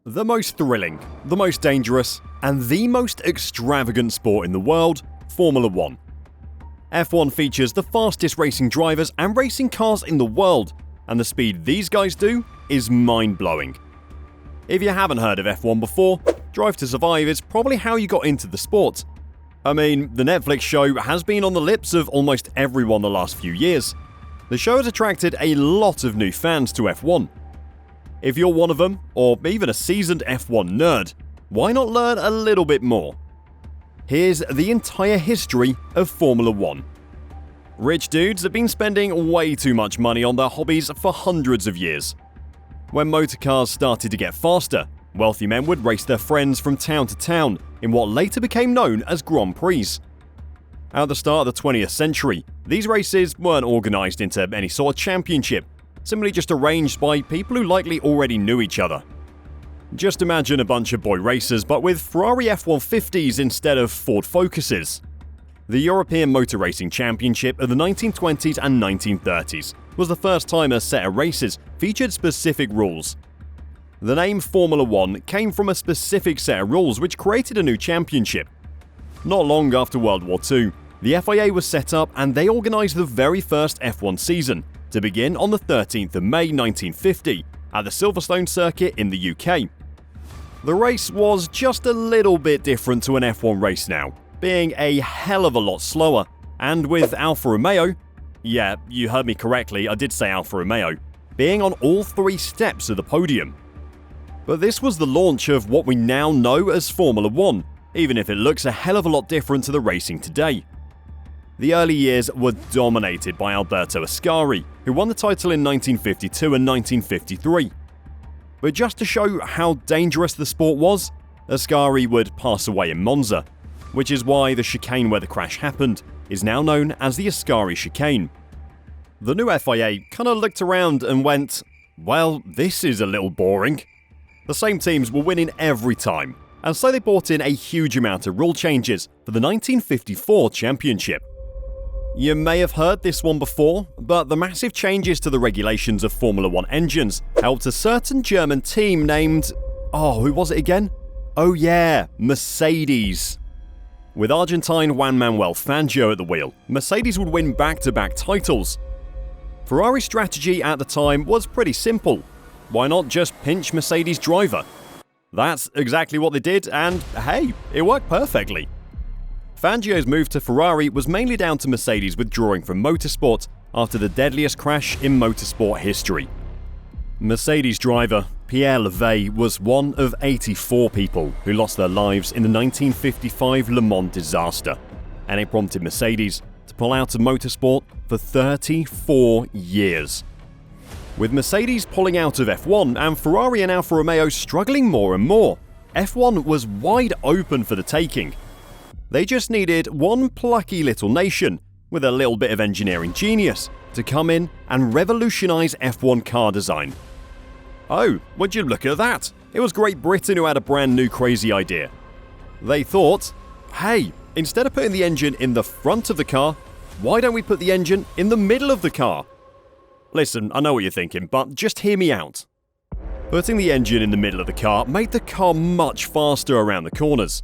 The most thrilling, the most dangerous, and the most extravagant sport in the world, Formula 1. F1 features the fastest racing drivers and racing cars in the world, and the speed these guys do is mind-blowing. If you haven't heard of F1 before, Drive to Survive is probably how you got into the sport. I mean, the Netflix show has been on the lips of almost everyone the last few years. The show has attracted a lot of new fans to F1. If you're one of them, or even a seasoned F1 nerd, why not learn a little bit more? Here's the entire history of Formula 1. Rich dudes have been spending way too much money on their hobbies for hundreds of years. When motor cars started to get faster, wealthy men would race their friends from town to town in what later became known as Grand Prix. At the start of the 20th century, these races weren't organised into any sort of championship, simply just arranged by people who likely already knew each other. Just imagine a bunch of boy racers but with Ferrari F150s instead of Ford Focuses. The European Motor Racing Championship of the 1920s and 1930s was the first time a set of races featured specific rules. The name Formula 1 came from a specific set of rules which created a new championship. Not long after World War II, the FIA was set up and they organised the very first F1 season, to begin on the 13th of May 1950 at the Silverstone Circuit in the UK. The race was just a little bit different to an F1 race now, being a hell of a lot slower, and with Alfa Romeo, yeah, you heard me correctly, I did say Alfa Romeo, being on all three steps of the podium. But this was the launch of what we now know as Formula 1, even if it looks a hell of a lot different to the racing today. The early years were dominated by Alberto Ascari, who won the title in 1952 and 1953. But just to show how dangerous the sport was, Ascari would pass away in Monza, which is why the chicane where the crash happened is now known as the Ascari chicane. The new FIA kinda looked around and went, well, this is a little boring. The same teams were winning every time, and so they brought in a huge amount of rule changes for the 1954 championship. You may have heard this one before, but the massive changes to the regulations of Formula 1 engines helped a certain German team named… who was it again? Oh yeah, Mercedes. With Argentine Juan Manuel Fangio at the wheel, Mercedes would win back-to-back titles. Ferrari's strategy at the time was pretty simple. Why not just pinch Mercedes' driver? That's exactly what they did, and hey, it worked perfectly. Fangio's move to Ferrari was mainly down to Mercedes withdrawing from motorsport after the deadliest crash in motorsport history. Mercedes driver Pierre Levey was one of 84 people who lost their lives in the 1955 Le Mans disaster, and it prompted Mercedes to pull out of motorsport for 34 years. With Mercedes pulling out of F1 and Ferrari and Alfa Romeo struggling more and more, F1 was wide open for the taking. They just needed one plucky little nation with a little bit of engineering genius to come in and revolutionise F1 car design. Oh, would you look at that? It was Great Britain who had a brand new crazy idea. They thought, hey, instead of putting the engine in the front of the car, why don't we put the engine in the middle of the car? Listen, I know what you're thinking, but just hear me out. Putting the engine in the middle of the car made the car much faster around the corners.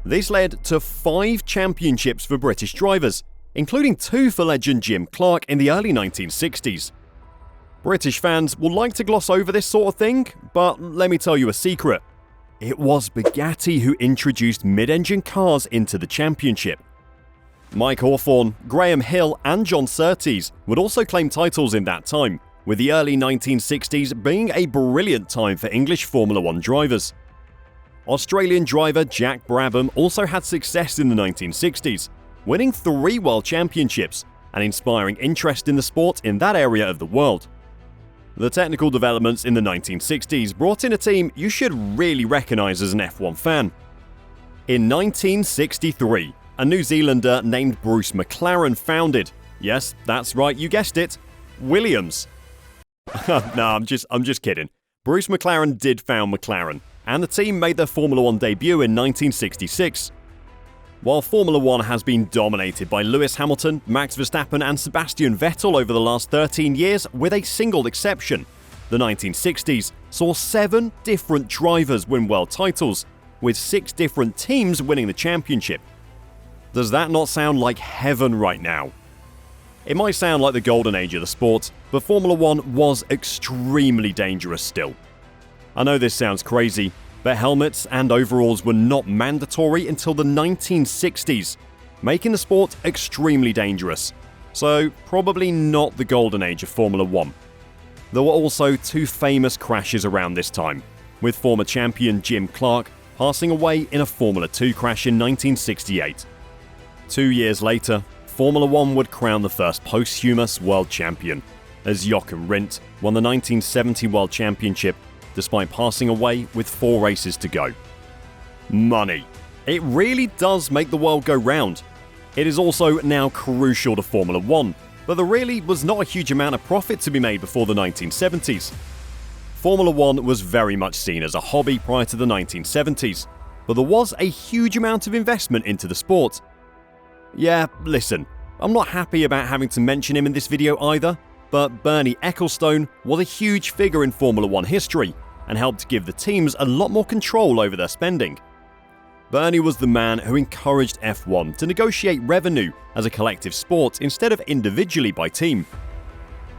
This led to 5 championships for British drivers, including 2 for legend Jim Clark in the early 1960s. British fans will like to gloss over this sort of thing, but let me tell you a secret. It was Bugatti who introduced mid-engine cars into the championship. Mike Hawthorne, Graham Hill and John Surtees would also claim titles in that time, with the early 1960s being a brilliant time for English Formula 1 drivers. Australian driver Jack Brabham also had success in the 1960s, winning 3 world championships and inspiring interest in the sport in that area of the world. The technical developments in the 1960s brought in a team you should really recognise as an F1 fan. In 1963, a New Zealander named Bruce McLaren founded, yes, that's right, you guessed it, Williams. No, I'm just kidding. Bruce McLaren did found McLaren, and the team made their Formula 1 debut in 1966. While Formula 1 has been dominated by Lewis Hamilton, Max Verstappen and Sebastian Vettel over the last 13 years, with a single exception, the 1960s saw 7 different drivers win world titles, with 6 different teams winning the championship. Does that not sound like heaven right now? It might sound like the golden age of the sport, but Formula 1 was extremely dangerous still. I know this sounds crazy, but helmets and overalls were not mandatory until the 1960s, making the sport extremely dangerous. So, probably not the golden age of Formula 1. There were also 2 famous crashes around this time, with former champion Jim Clark passing away in a Formula 2 crash in 1968. 2 years later, Formula 1 would crown the first posthumous world champion, as Jochen Rindt won the 1970 World Championship despite passing away with 4 races to go. Money. It really does make the world go round. It is also now crucial to Formula 1, but there really was not a huge amount of profit to be made before the 1970s. Formula 1 was very much seen as a hobby prior to the 1970s, but there was a huge amount of investment into the sport. Yeah, listen, I'm not happy about having to mention him in this video either, but Bernie Ecclestone was a huge figure in Formula 1 history and helped give the teams a lot more control over their spending. Bernie was the man who encouraged F1 to negotiate revenue as a collective sport instead of individually by team.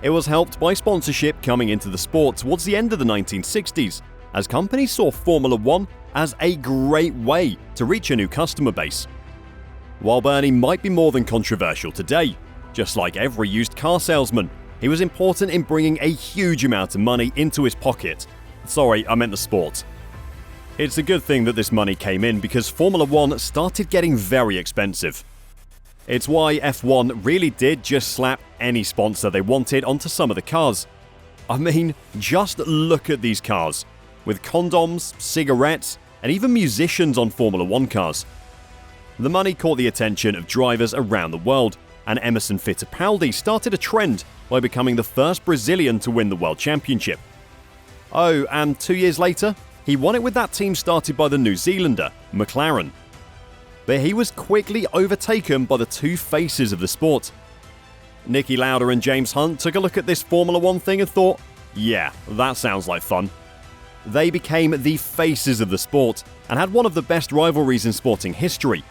It was helped by sponsorship coming into the sport towards the end of the 1960s, as companies saw Formula 1 as a great way to reach a new customer base. While Bernie might be more than controversial today, just like every used car salesman, he was important in bringing a huge amount of money into his pocket. Sorry, I meant the sport. It's a good thing that this money came in because Formula 1 started getting very expensive. It's why F1 really did just slap any sponsor they wanted onto some of the cars. I mean, just look at these cars, with condoms, cigarettes, and even musicians on Formula 1 cars. The money caught the attention of drivers around the world, and Emerson Fittipaldi started a trend by becoming the first Brazilian to win the World Championship. Oh, and 2 years later, he won it with that team started by the New Zealander, McLaren. But he was quickly overtaken by the 2 faces of the sport. Niki Lauda and James Hunt took a look at this Formula 1 thing and thought, yeah, that sounds like fun. They became the faces of the sport and had one of the best rivalries in sporting history.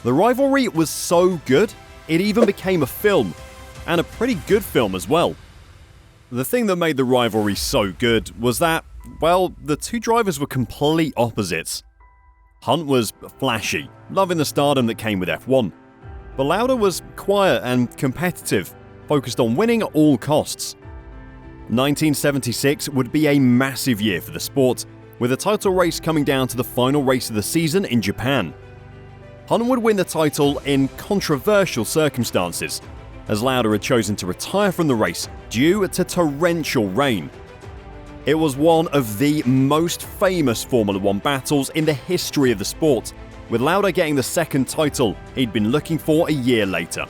The rivalry was so good, it even became a film, and a pretty good film as well. The thing that made the rivalry so good was that, well, the 2 drivers were complete opposites. Hunt was flashy, loving the stardom that came with F1, but Lauda was quiet and competitive, focused on winning at all costs. 1976 would be a massive year for the sport, with the title race coming down to the final race of the season in Japan. Hunt would win the title in controversial circumstances, as Lauda had chosen to retire from the race due to torrential rain. It was one of the most famous Formula 1 battles in the history of the sport, with Lauda getting the 2nd title he'd been looking for a year later.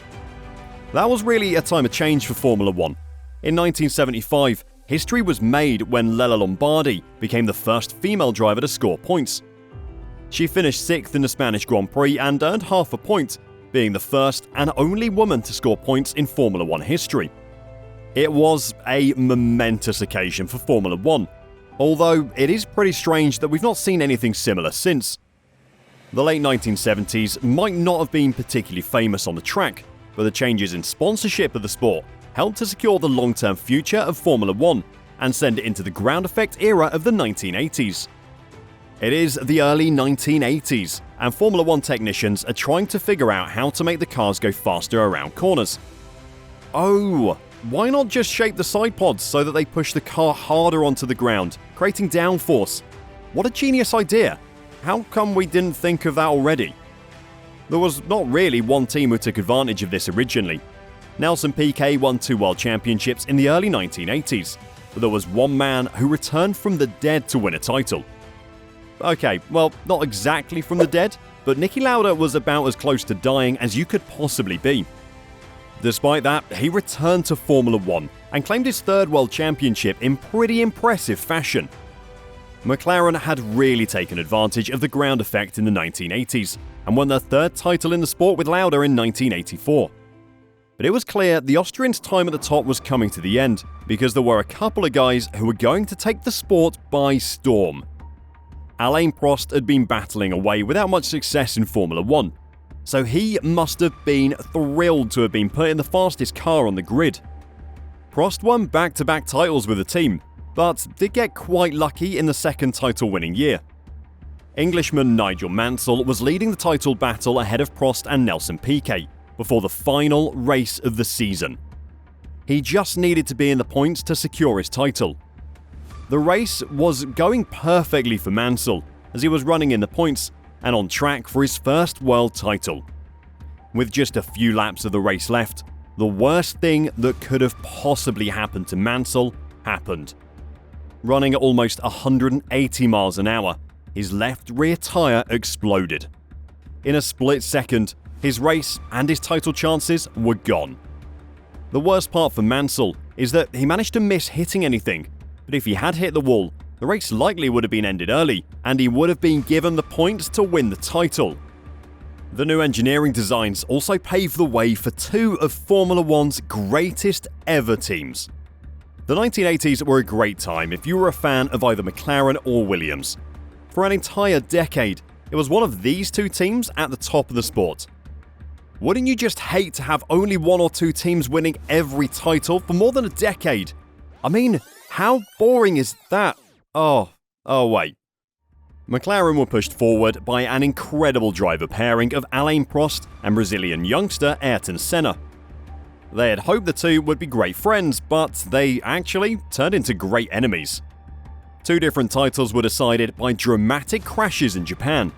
That was really a time of change for Formula 1. In 1975, history was made when Lella Lombardi became the first female driver to score points. She finished 6th in the Spanish Grand Prix and earned half a point, being the first and only woman to score points in Formula 1 history. It was a momentous occasion for Formula 1, although it is pretty strange that we've not seen anything similar since. The late 1970s might not have been particularly famous on the track, but the changes in sponsorship of the sport helped to secure the long-term future of Formula 1 and send it into the ground effect era of the 1980s. It is the early 1980s, and Formula 1 technicians are trying to figure out how to make the cars go faster around corners. Oh, why not just shape the side pods so that they push the car harder onto the ground, creating downforce? What a genius idea! How come we didn't think of that already? There was not really one team who took advantage of this originally. Nelson Piquet won 2 world championships in the early 1980s, but there was one man who returned from the dead to win a title. Okay, well, not exactly from the dead, but Niki Lauda was about as close to dying as you could possibly be. Despite that, he returned to Formula 1 and claimed his 3rd world championship in pretty impressive fashion. McLaren had really taken advantage of the ground effect in the 1980s and won their 3rd title in the sport with Lauda in 1984. But it was clear the Austrians' time at the top was coming to the end, because there were a couple of guys who were going to take the sport by storm. Alain Prost had been battling away without much success in Formula 1, so he must have been thrilled to have been put in the fastest car on the grid. Prost won back-to-back titles with the team, but did get quite lucky in the second title-winning year. Englishman Nigel Mansell was leading the title battle ahead of Prost and Nelson Piquet before the final race of the season. He just needed to be in the points to secure his title. The race was going perfectly for Mansell, as he was running in the points and on track for his first world title. With just a few laps of the race left, the worst thing that could have possibly happened to Mansell happened. Running at almost 180 miles an hour, his left rear tyre exploded. In a split second, his race and his title chances were gone. The worst part for Mansell is that he managed to miss hitting anything, but if he had hit the wall, the race likely would have been ended early, and he would have been given the points to win the title. The new engineering designs also paved the way for two of Formula 1's greatest ever teams. The 1980s were a great time if you were a fan of either McLaren or Williams. For an entire decade, it was one of these two teams at the top of the sport. Wouldn't you just hate to have only one or two teams winning every title for more than a decade? I mean, how boring is that? Oh wait. McLaren were pushed forward by an incredible driver pairing of Alain Prost and Brazilian youngster Ayrton Senna. They had hoped the two would be great friends, but they actually turned into great enemies. Two different titles were decided by dramatic crashes in Japan.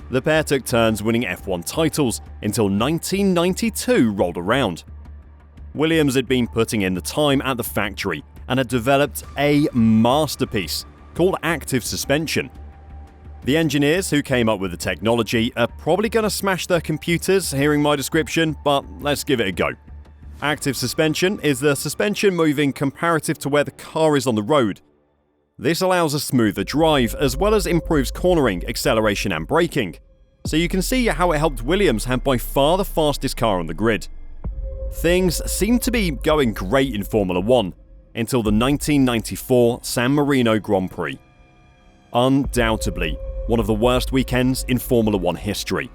The pair took turns winning F1 titles until 1992 rolled around. Williams had been putting in the time at the factory and had developed a masterpiece called active suspension. The engineers who came up with the technology are probably going to smash their computers hearing my description, but let's give it a go. Active suspension is the suspension moving comparative to where the car is on the road. This allows a smoother drive as well as improves cornering, acceleration and braking. So you can see how it helped Williams have by far the fastest car on the grid. Things seemed to be going great in Formula 1 until the 1994 San Marino Grand Prix. Undoubtedly, one of the worst weekends in Formula 1 history.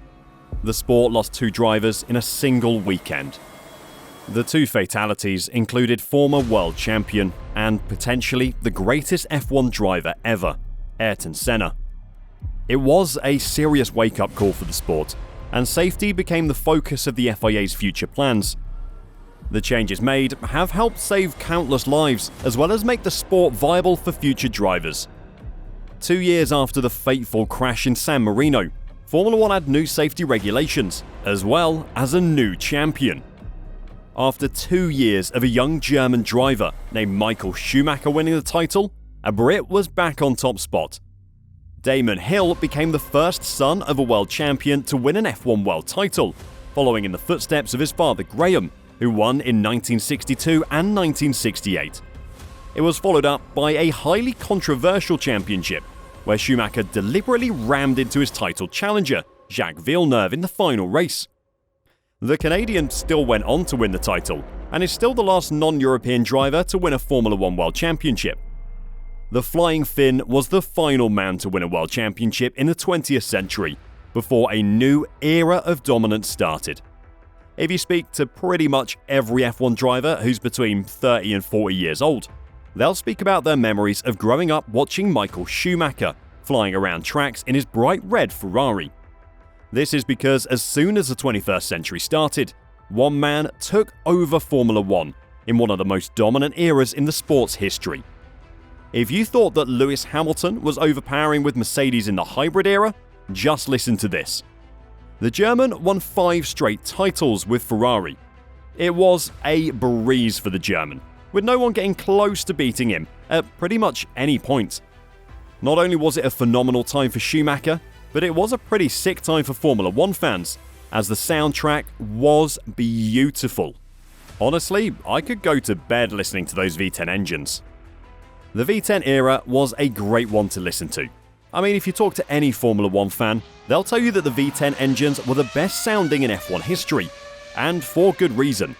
The sport lost two drivers in a single weekend. The two fatalities included former world champion and potentially the greatest F1 driver ever, Ayrton Senna. It was a serious wake-up call for the sport, and safety became the focus of the FIA's future plans. The changes made have helped save countless lives, as well as make the sport viable for future drivers. 2 years after the fateful crash in San Marino, Formula 1 had new safety regulations, as well as a new champion. After 2 years of a young German driver named Michael Schumacher winning the title, a Brit was back on top spot. Damon Hill became the first son of a world champion to win an F1 world title, following in the footsteps of his father Graham, who won in 1962 and 1968. It was followed up by a highly controversial championship, where Schumacher deliberately rammed into his title challenger, Jacques Villeneuve, in the final race. The Canadian still went on to win the title, and is still the last non-European driver to win a Formula 1 World Championship. The Flying Finn was the final man to win a World Championship in the 20th century, before a new era of dominance started. If you speak to pretty much every F1 driver who's between 30 and 40 years old, they'll speak about their memories of growing up watching Michael Schumacher flying around tracks in his bright red Ferrari. This is because as soon as the 21st century started, one man took over Formula 1 in one of the most dominant eras in the sport's history. If you thought that Lewis Hamilton was overpowering with Mercedes in the hybrid era, just listen to this. The German won 5 straight titles with Ferrari. It was a breeze for the German, with no one getting close to beating him at pretty much any point. Not only was it a phenomenal time for Schumacher, but it was a pretty sick time for Formula 1 fans, as the soundtrack was beautiful. Honestly, I could go to bed listening to those V10 engines. The V10 era was a great one to listen to. I mean, if you talk to any Formula 1 fan, they'll tell you that the V10 engines were the best sounding in F1 history, and for good reason.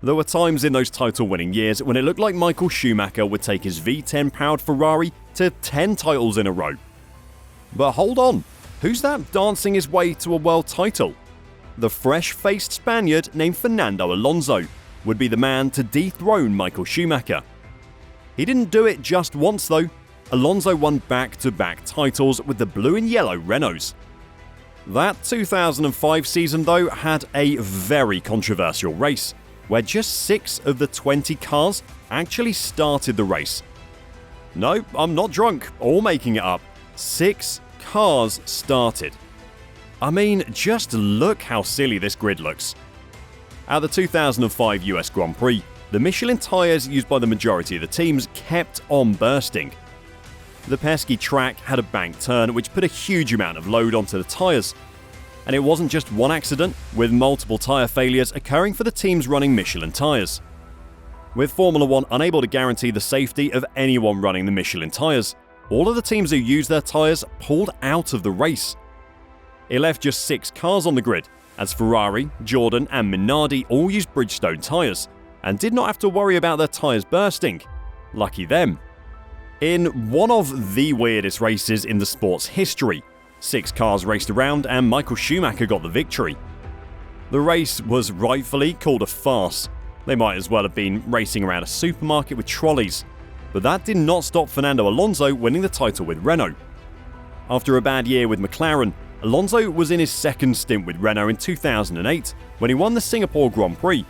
There were times in those title-winning years when it looked like Michael Schumacher would take his V10-powered Ferrari to 10 titles in a row. But hold on, who's that dancing his way to a world title? The fresh-faced Spaniard named Fernando Alonso would be the man to dethrone Michael Schumacher. He didn't do it just once though. Alonso won back-to-back titles with the blue and yellow Renaults. That 2005 season though had a very controversial race, where just 6 of the 20 cars actually started the race. No, I'm not drunk or making it up. 6 cars started. I mean, just look how silly this grid looks. At the 2005 US Grand Prix, the Michelin tyres used by the majority of the teams kept on bursting. The pesky track had a bank turn which put a huge amount of load onto the tyres. And it wasn't just one accident, with multiple tyre failures occurring for the teams running Michelin tyres. With Formula 1 unable to guarantee the safety of anyone running the Michelin tyres, all of the teams who used their tyres pulled out of the race. It left just 6 cars on the grid, as Ferrari, Jordan and Minardi all used Bridgestone tyres, and did not have to worry about their tyres bursting. Lucky them. In one of the weirdest races in the sport's history, 6 cars raced around and Michael Schumacher got the victory. The race was rightfully called a farce. They might as well have been racing around a supermarket with trolleys. But that did not stop Fernando Alonso winning the title with Renault. After a bad year with McLaren, Alonso was in his second stint with Renault in 2008 when he won the Singapore Grand Prix.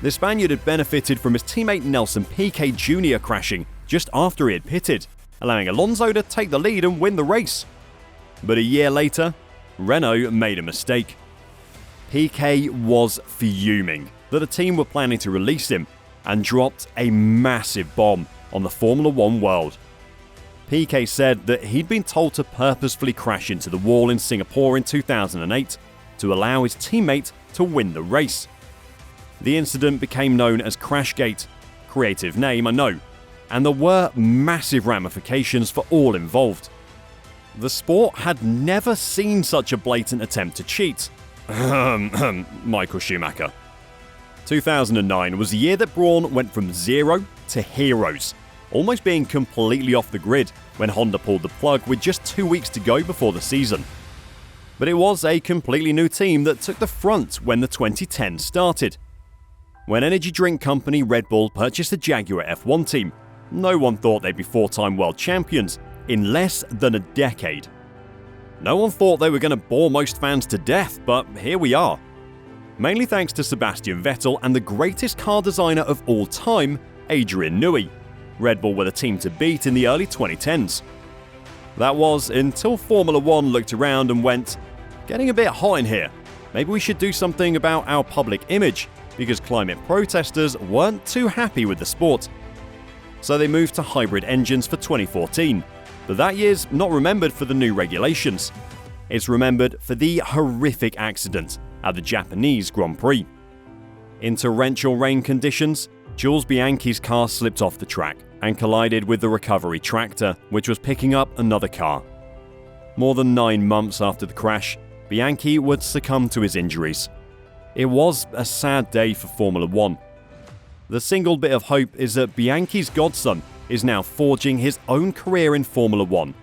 The Spaniard had benefited from his teammate Nelson Piquet Jr. crashing just after he had pitted, allowing Alonso to take the lead and win the race. But a year later, Renault made a mistake. Piquet was fuming that the team were planning to release him and dropped a massive bomb on the Formula 1 world. Piquet said that he'd been told to purposefully crash into the wall in Singapore in 2008 to allow his teammate to win the race. The incident became known as Crashgate. Creative name, I know. And there were massive ramifications for all involved. The sport had never seen such a blatant attempt to cheat. Michael Schumacher. 2009 was the year that Brawn went from zero to heroes, almost being completely off the grid when Honda pulled the plug with just 2 weeks to go before the season. But it was a completely new team that took the front when the 2010 started. When energy drink company Red Bull purchased the Jaguar F1 team, no one thought they'd be 4-time world champions in less than a decade. No one thought they were going to bore most fans to death, but here we are. Mainly thanks to Sebastian Vettel and the greatest car designer of all time, Adrian Newey. Red Bull were the team to beat in the early 2010s. That was until Formula 1 looked around and went, "Getting a bit hot in here. Maybe we should do something about our public image," because climate protesters weren't too happy with the sport. So they moved to hybrid engines for 2014. But that year's not remembered for the new regulations. It's remembered for the horrific accident at the Japanese Grand Prix. In torrential rain conditions, Jules Bianchi's car slipped off the track and collided with the recovery tractor, which was picking up another car. More than 9 months after the crash, Bianchi would succumb to his injuries. It was a sad day for Formula 1. The single bit of hope is that Bianchi's godson is now forging his own career in Formula 1.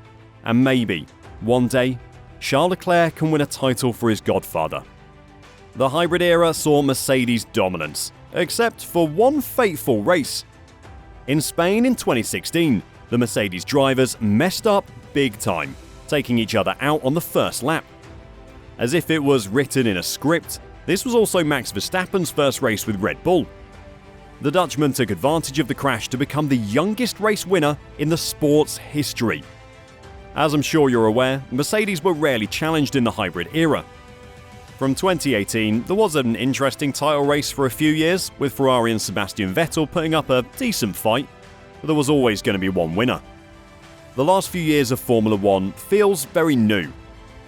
And maybe, one day, Charles Leclerc can win a title for his godfather. The hybrid era saw Mercedes' dominance, except for one fateful race. In Spain in 2016, the Mercedes drivers messed up big time, taking each other out on the first lap. As if it was written in a script, this was also Max Verstappen's first race with Red Bull. The Dutchman took advantage of the crash to become the youngest race winner in the sport's history. As I'm sure you're aware, Mercedes were rarely challenged in the hybrid era. From 2018, there was an interesting title race for a few years, with Ferrari and Sebastian Vettel putting up a decent fight, but there was always going to be one winner. The last few years of Formula 1 feels very new.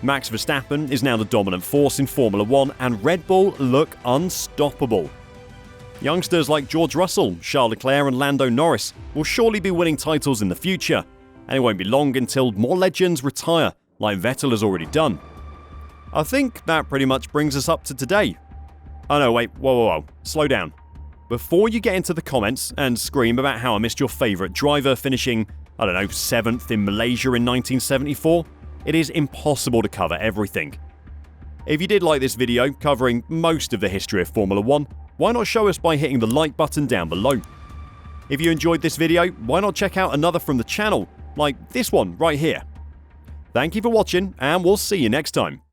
Max Verstappen is now the dominant force in Formula 1 and Red Bull look unstoppable. Youngsters like George Russell, Charles Leclerc and Lando Norris will surely be winning titles in the future, and it won't be long until more legends retire, like Vettel has already done. I think that pretty much brings us up to today. Oh no, wait, whoa, slow down. Before you get into the comments and scream about how I missed your favourite driver finishing, 7th in Malaysia in 1974, it is impossible to cover everything. If you did like this video covering most of the history of Formula 1, why not show us by hitting the like button down below? If you enjoyed this video, why not check out another from the channel, like this one right here? Thank you for watching, and we'll see you next time.